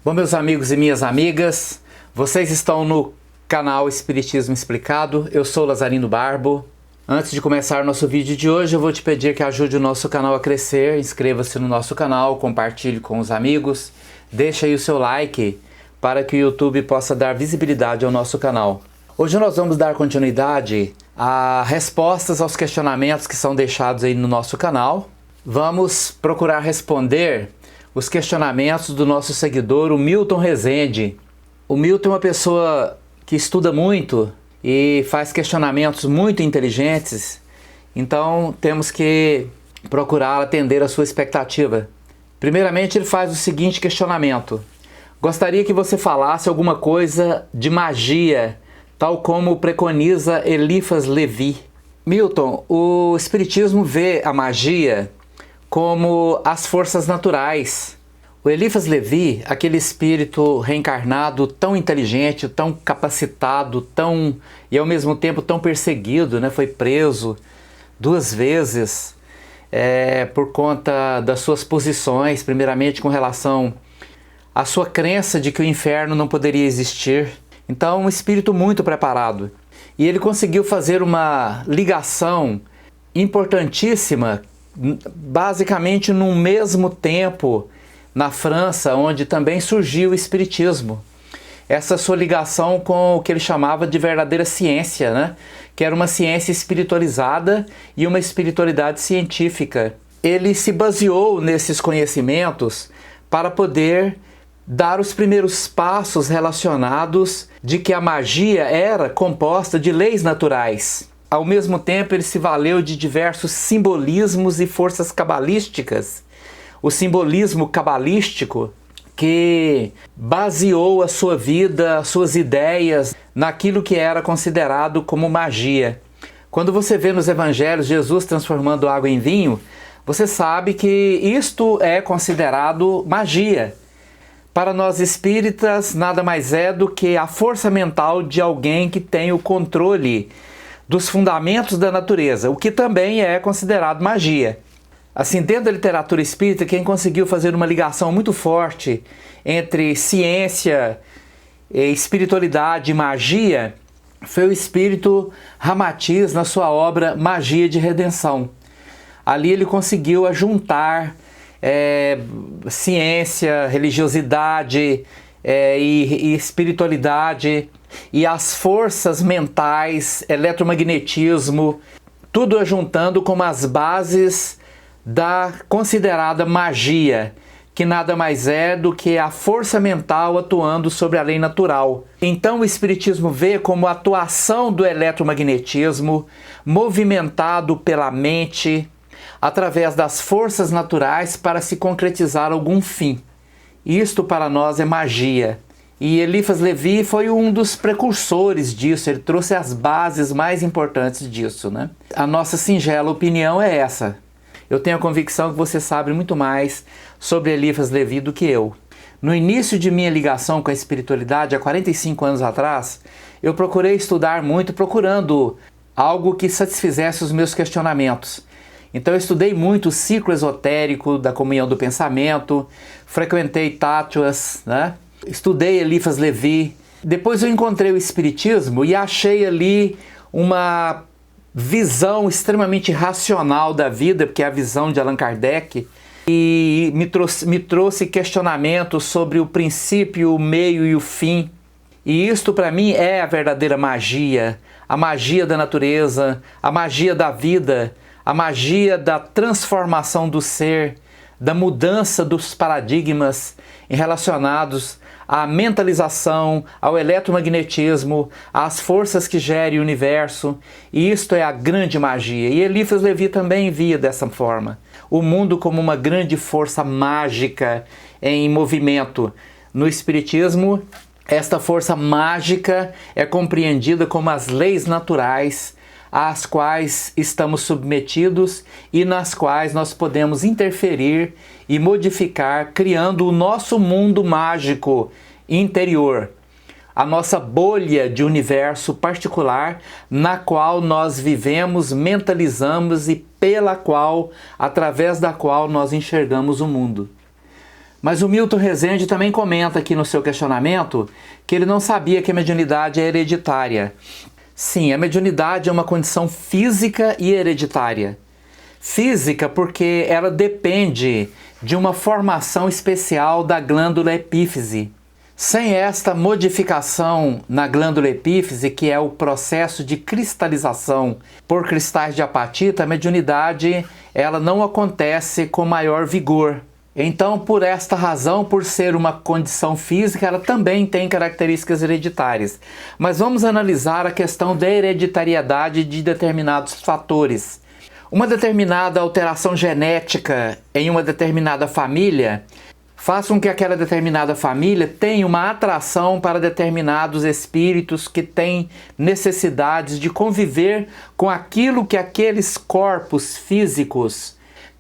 Bom, meus amigos e minhas amigas, vocês estão no canal Espiritismo Explicado. Eu sou Lazarino Barbo. Antes de começar nosso vídeo de hoje, eu vou te pedir que ajude o nosso canal a crescer. Inscreva-se no nosso canal, compartilhe com os amigos, deixe aí o seu like para que o YouTube possa dar visibilidade ao nosso canal. Hoje nós vamos dar continuidade a respostas aos questionamentos que são deixados aí no nosso canal. Vamos procurar responder os questionamentos do nosso seguidor, o Milton Rezende. O Milton é uma pessoa que estuda muito e faz questionamentos muito inteligentes, então temos que procurar atender a sua expectativa. Primeiramente, ele faz o seguinte questionamento: gostaria que você falasse alguma coisa de magia, tal como preconiza Eliphas Levi. Milton, o Espiritismo vê a magia como as forças naturais. O Eliphas Levi, aquele espírito reencarnado tão inteligente, tão capacitado, e ao mesmo tempo tão perseguido, né? Foi preso 2 vezes por conta das suas posições, primeiramente com relação à sua crença de que o inferno não poderia existir. Então, um espírito muito preparado. E ele conseguiu fazer uma ligação importantíssima, basicamente no mesmo tempo, na França, onde também surgiu o Espiritismo. Essa sua ligação com o que ele chamava de verdadeira ciência, né? Que era uma ciência espiritualizada e uma espiritualidade científica. Ele se baseou nesses conhecimentos para poder dar os primeiros passos relacionados de que a magia era composta de leis naturais. Ao mesmo tempo, ele se valeu de diversos simbolismos e forças cabalísticas. O simbolismo cabalístico que baseou a sua vida, as suas ideias naquilo que era considerado como magia. Quando você vê nos evangelhos Jesus transformando água em vinho, você sabe que isto é considerado magia. Para nós espíritas, nada mais é do que a força mental de alguém que tem o controle dos fundamentos da natureza, o que também é considerado magia. Assim, dentro da literatura espírita, quem conseguiu fazer uma ligação muito forte entre ciência, espiritualidade e magia foi o espírito Ramatiz na sua obra Magia de Redenção. Ali ele conseguiu juntar ciência, religiosidade e espiritualidade e as forças mentais, eletromagnetismo, tudo ajuntando como as bases da considerada magia, que nada mais é do que a força mental atuando sobre a lei natural. Então o Espiritismo vê como a atuação do eletromagnetismo movimentado pela mente através das forças naturais para se concretizar algum fim. Isto para nós é magia. E Eliphas Levi foi um dos precursores disso, ele trouxe as bases mais importantes disso, né? A nossa singela opinião é essa. Eu tenho a convicção que você sabe muito mais sobre Eliphas Levi do que eu. No início de minha ligação com a espiritualidade, há 45 anos atrás, eu procurei estudar muito, procurando algo que satisfizesse os meus questionamentos. Então eu estudei muito o ciclo esotérico da comunhão do pensamento, frequentei tátuas, né? Estudei Eliphas Levi. Depois eu encontrei o Espiritismo e achei ali uma visão extremamente racional da vida, porque é a visão de Allan Kardec, e me trouxe questionamentos sobre o princípio, o meio e o fim. E isto para mim é a verdadeira magia, a magia da natureza, a magia da vida, a magia da transformação do ser, da mudança dos paradigmas relacionados à mentalização, ao eletromagnetismo, às forças que gerem o universo. E isto é a grande magia. E Eliphas Levi também via dessa forma. O mundo como uma grande força mágica em movimento. No Espiritismo, esta força mágica é compreendida como as leis naturais às quais estamos submetidos e nas quais nós podemos interferir e modificar, criando o nosso mundo mágico interior, a nossa bolha de universo particular na qual nós vivemos, mentalizamos e pela qual, através da qual nós enxergamos o mundo. Mas o Milton Rezende também comenta aqui no seu questionamento que ele não sabia que a mediunidade é hereditária. Sim, a mediunidade é uma condição física e hereditária. Física porque ela depende de uma formação especial da glândula epífise. Sem esta modificação na glândula epífise, que é o processo de cristalização por cristais de apatita, a mediunidade ela não acontece com maior vigor. Então, por esta razão, por ser uma condição física, ela também tem características hereditárias. Mas vamos analisar a questão da hereditariedade de determinados fatores. Uma determinada alteração genética em uma determinada família faz com que aquela determinada família tenha uma atração para determinados espíritos que têm necessidades de conviver com aquilo que aqueles corpos físicos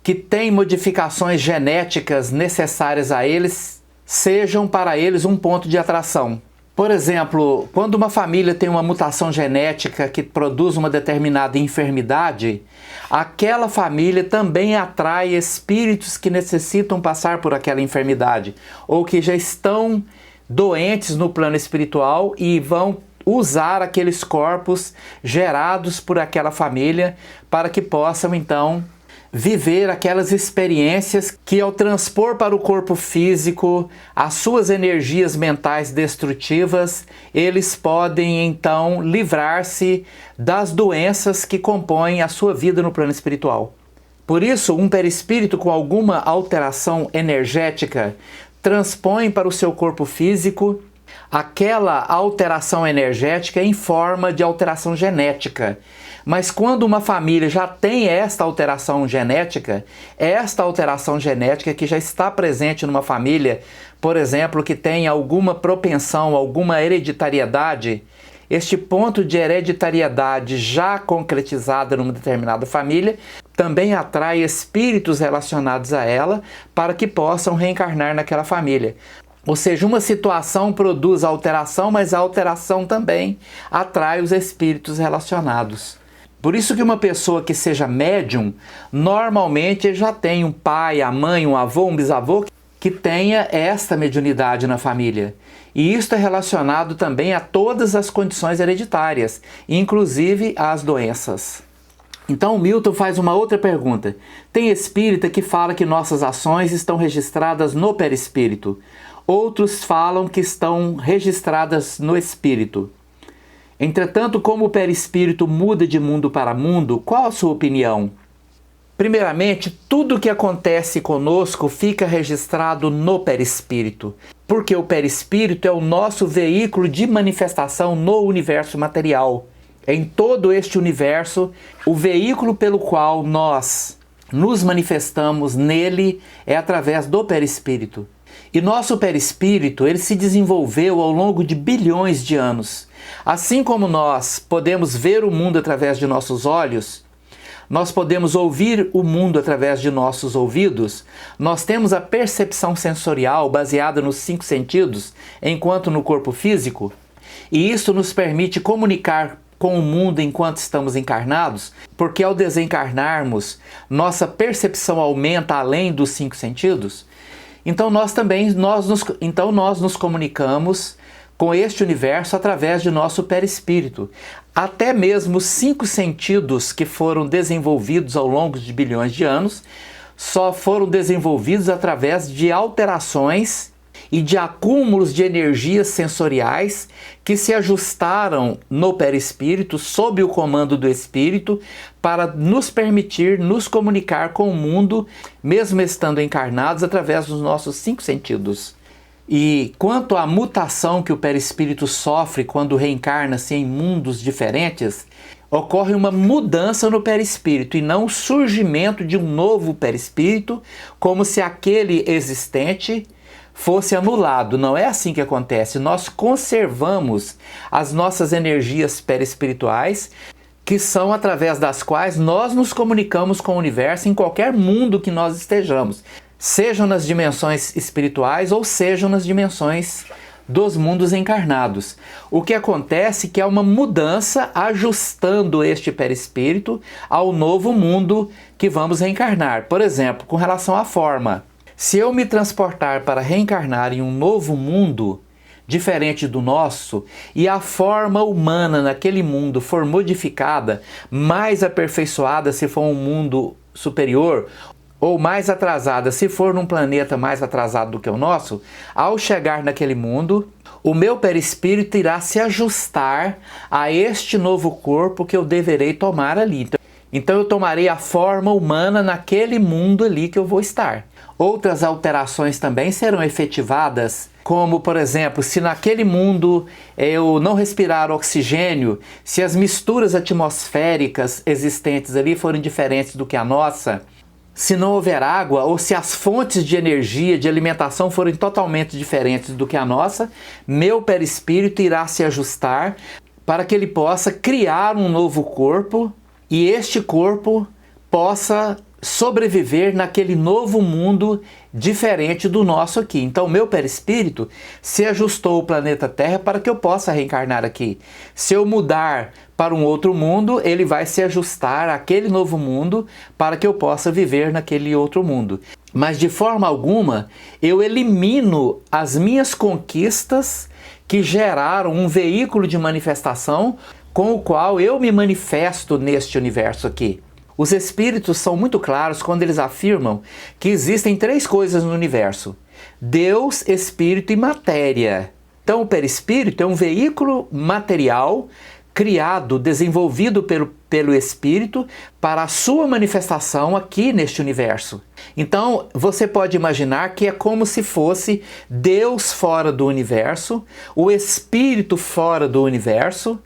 que têm modificações genéticas necessárias a eles, sejam para eles um ponto de atração. Por exemplo, quando uma família tem uma mutação genética que produz uma determinada enfermidade, aquela família também atrai espíritos que necessitam passar por aquela enfermidade, ou que já estão doentes no plano espiritual e vão usar aqueles corpos gerados por aquela família para que possam então viver aquelas experiências que, ao transpor para o corpo físico as suas energias mentais destrutivas, eles podem então livrar-se das doenças que compõem a sua vida no plano espiritual. Por isso, um perispírito com alguma alteração energética transpõe para o seu corpo físico aquela alteração energética em forma de alteração genética. Mas quando uma família já tem esta alteração genética que já está presente numa família, por exemplo, que tem alguma propensão, alguma hereditariedade, este ponto de hereditariedade já concretizada numa determinada família também atrai espíritos relacionados a ela para que possam reencarnar naquela família. Ou seja, uma situação produz alteração, mas a alteração também atrai os espíritos relacionados. Por isso que uma pessoa que seja médium, normalmente já tem um pai, a mãe, um avô, um bisavô que tenha esta mediunidade na família. E isto é relacionado também a todas as condições hereditárias, inclusive às doenças. Então o Milton faz uma outra pergunta. Tem espírita que fala que nossas ações estão registradas no perispírito. Outros falam que estão registradas no espírito. Entretanto, como o perispírito muda de mundo para mundo, qual a sua opinião? Primeiramente, tudo o que acontece conosco fica registrado no perispírito, porque o perispírito é o nosso veículo de manifestação no universo material. Em todo este universo, o veículo pelo qual nós nos manifestamos nele é através do perispírito. E nosso perispírito, ele se desenvolveu ao longo de bilhões de anos. Assim como nós podemos ver o mundo através de nossos olhos, nós podemos ouvir o mundo através de nossos ouvidos, nós temos a percepção sensorial baseada nos 5 sentidos, enquanto no corpo físico, e isso nos permite comunicar com o mundo enquanto estamos encarnados, porque ao desencarnarmos, nossa percepção aumenta além dos 5 sentidos. Então nós nos comunicamos com este universo através de nosso perispírito. Até mesmo os 5 sentidos que foram desenvolvidos ao longo de bilhões de anos só foram desenvolvidos através de alterações e de acúmulos de energias sensoriais que se ajustaram no perispírito sob o comando do espírito para nos permitir nos comunicar com o mundo, mesmo estando encarnados, através dos nossos 5 sentidos. E quanto à mutação que o perispírito sofre quando reencarna-se em mundos diferentes, ocorre uma mudança no perispírito e não o surgimento de um novo perispírito, como se aquele existente fosse anulado. Não é assim que acontece. Nós conservamos as nossas energias perispirituais, que são através das quais nós nos comunicamos com o universo em qualquer mundo que nós estejamos, sejam nas dimensões espirituais ou sejam nas dimensões dos mundos encarnados. O que acontece é que há uma mudança ajustando este perispírito ao novo mundo que vamos reencarnar. Por exemplo, com relação à forma. Se eu me transportar para reencarnar em um novo mundo, diferente do nosso, e a forma humana naquele mundo for modificada, mais aperfeiçoada se for um mundo superior, ou mais atrasada se for num planeta mais atrasado do que o nosso, ao chegar naquele mundo, o meu perispírito irá se ajustar a este novo corpo que eu deverei tomar ali. Então eu tomarei a forma humana naquele mundo ali que eu vou estar. Outras alterações também serão efetivadas, como, por exemplo, se naquele mundo eu não respirar oxigênio, se as misturas atmosféricas existentes ali forem diferentes do que a nossa, se não houver água ou se as fontes de energia, de alimentação forem totalmente diferentes do que a nossa, meu perispírito irá se ajustar para que ele possa criar um novo corpo e este corpo possa sobreviver naquele novo mundo diferente do nosso aqui. Então, meu perispírito se ajustou ao planeta Terra para que eu possa reencarnar aqui. Se eu mudar para um outro mundo, ele vai se ajustar àquele novo mundo para que eu possa viver naquele outro mundo. Mas de forma alguma, eu elimino as minhas conquistas que geraram um veículo de manifestação com o qual eu me manifesto neste universo aqui. Os espíritos são muito claros quando eles afirmam que existem três coisas no universo: Deus, espírito e matéria. Então o perispírito é um veículo material criado, desenvolvido pelo espírito para a sua manifestação aqui neste universo. Então você pode imaginar que é como se fosse Deus fora do universo, o espírito fora do universo,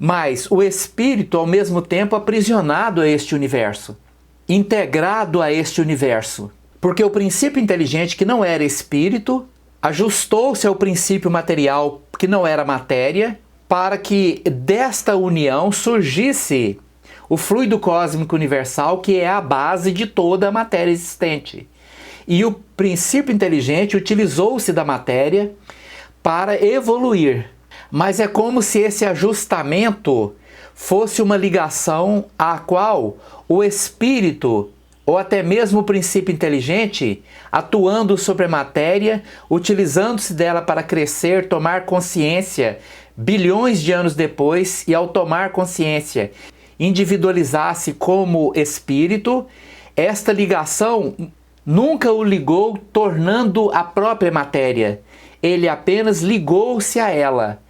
mas o espírito ao mesmo tempo aprisionado a este universo, integrado a este universo. Porque o princípio inteligente, que não era espírito, ajustou-se ao princípio material, que não era matéria, para que desta união surgisse o fluido cósmico universal, que é a base de toda a matéria existente. E o princípio inteligente utilizou-se da matéria para evoluir. Mas é como se esse ajustamento fosse uma ligação à qual o espírito, ou até mesmo o princípio inteligente, atuando sobre a matéria, utilizando-se dela para crescer, tomar consciência, bilhões de anos depois, e ao tomar consciência, individualizar-se como espírito, esta ligação nunca o ligou tornando a própria matéria. Ele apenas ligou-se a ela,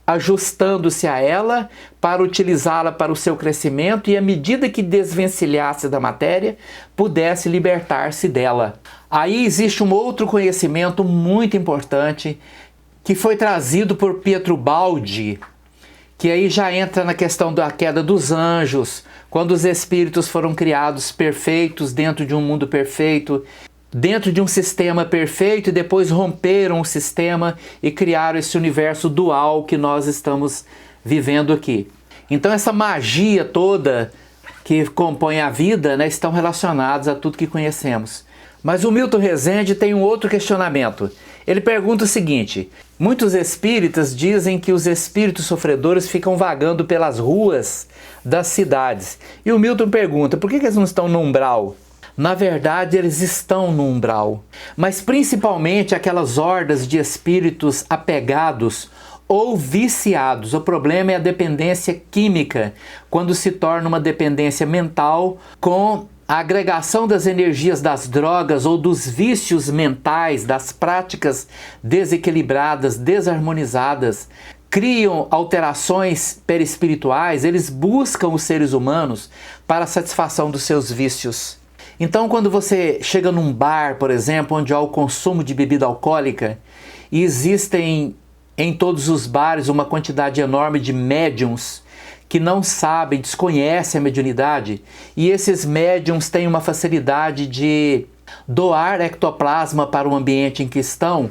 ajustando-se a ela para utilizá-la para o seu crescimento e, à medida que desvencilhasse da matéria, pudesse libertar-se dela. Aí existe um outro conhecimento muito importante que foi trazido por Pietro Baldi, que aí já entra na questão da queda dos anjos, quando os espíritos foram criados perfeitos dentro de um mundo perfeito, dentro de um sistema perfeito, e depois romperam o sistema e criaram esse universo dual que nós estamos vivendo aqui. Então essa magia toda que compõe a vida, né, estão relacionados a tudo que conhecemos. Mas o Milton Rezende tem um outro questionamento. Ele pergunta o seguinte: muitos espíritas dizem que os espíritos sofredores ficam vagando pelas ruas das cidades. E o Milton pergunta, por que eles não estão no umbral? Na verdade, eles estão no umbral, mas principalmente aquelas hordas de espíritos apegados ou viciados. O problema é a dependência química, quando se torna uma dependência mental com a agregação das energias das drogas ou dos vícios mentais, das práticas desequilibradas, desarmonizadas. Criam alterações perispirituais, eles buscam os seres humanos para a satisfação dos seus vícios. Então, quando você chega num bar, por exemplo, onde há o consumo de bebida alcoólica, e existem em todos os bares uma quantidade enorme de médiums que não sabem, desconhecem a mediunidade, e esses médiums têm uma facilidade de doar ectoplasma para o ambiente em que estão,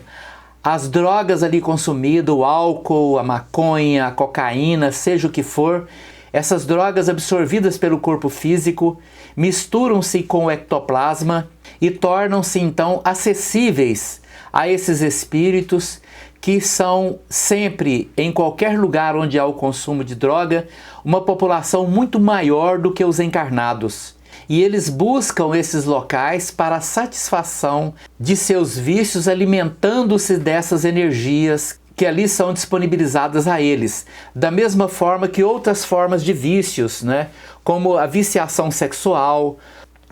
as drogas ali consumidas, o álcool, a maconha, a cocaína, seja o que for, essas drogas absorvidas pelo corpo físico misturam-se com o ectoplasma e tornam-se então acessíveis a esses espíritos que são sempre, em qualquer lugar onde há o consumo de droga, uma população muito maior do que os encarnados. E eles buscam esses locais para a satisfação de seus vícios, alimentando-se dessas energias que ali são disponibilizadas a eles. Da mesma forma que outras formas de vícios, né? Como a viciação sexual,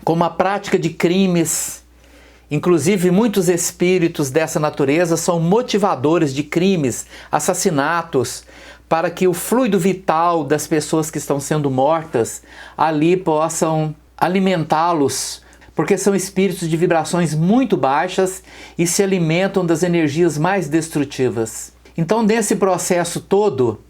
como a prática de crimes. Inclusive, muitos espíritos dessa natureza são motivadores de crimes, assassinatos, para que o fluido vital das pessoas que estão sendo mortas ali possam alimentá-los, porque são espíritos de vibrações muito baixas e se alimentam das energias mais destrutivas. Então, nesse processo todo,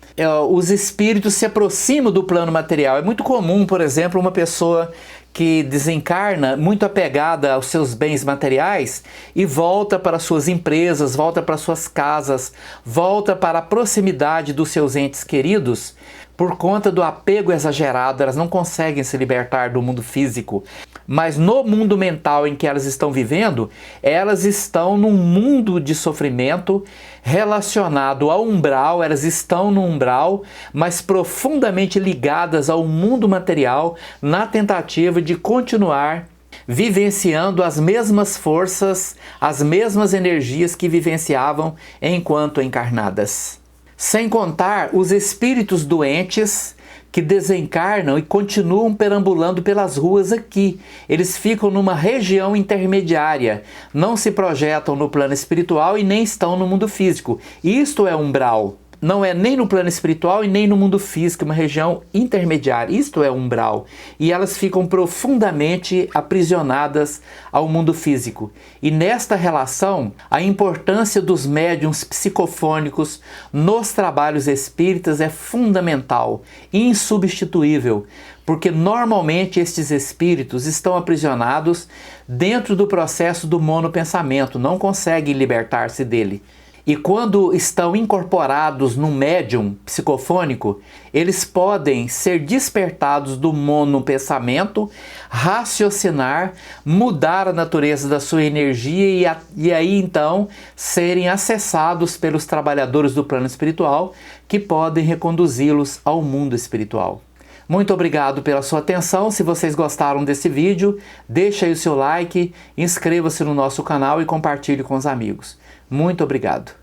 os espíritos se aproximam do plano material. É muito comum, por exemplo, uma pessoa que desencarna muito apegada aos seus bens materiais e volta para suas empresas, volta para suas casas, volta para a proximidade dos seus entes queridos. Por conta do apego exagerado, elas não conseguem se libertar do mundo físico. Mas no mundo mental em que elas estão vivendo, elas estão num mundo de sofrimento relacionado ao umbral, elas estão no umbral, mas profundamente ligadas ao mundo material, na tentativa de continuar vivenciando as mesmas forças, as mesmas energias que vivenciavam enquanto encarnadas. Sem contar os espíritos doentes que desencarnam e continuam perambulando pelas ruas aqui. Eles ficam numa região intermediária, não se projetam no plano espiritual e nem estão no mundo físico. Isto é umbral. Não é nem no plano espiritual e nem no mundo físico, uma região intermediária. Isto é umbral. E elas ficam profundamente aprisionadas ao mundo físico. E nesta relação, a importância dos médiuns psicofônicos nos trabalhos espíritas é fundamental, insubstituível, porque normalmente estes espíritos estão aprisionados dentro do processo do monopensamento, não conseguem libertar-se dele. E quando estão incorporados no médium psicofônico, eles podem ser despertados do monopensamento, raciocinar, mudar a natureza da sua energia e aí então serem acessados pelos trabalhadores do plano espiritual que podem reconduzi-los ao mundo espiritual. Muito obrigado pela sua atenção. Se vocês gostaram desse vídeo, deixe aí o seu like, inscreva-se no nosso canal e compartilhe com os amigos. Muito obrigado.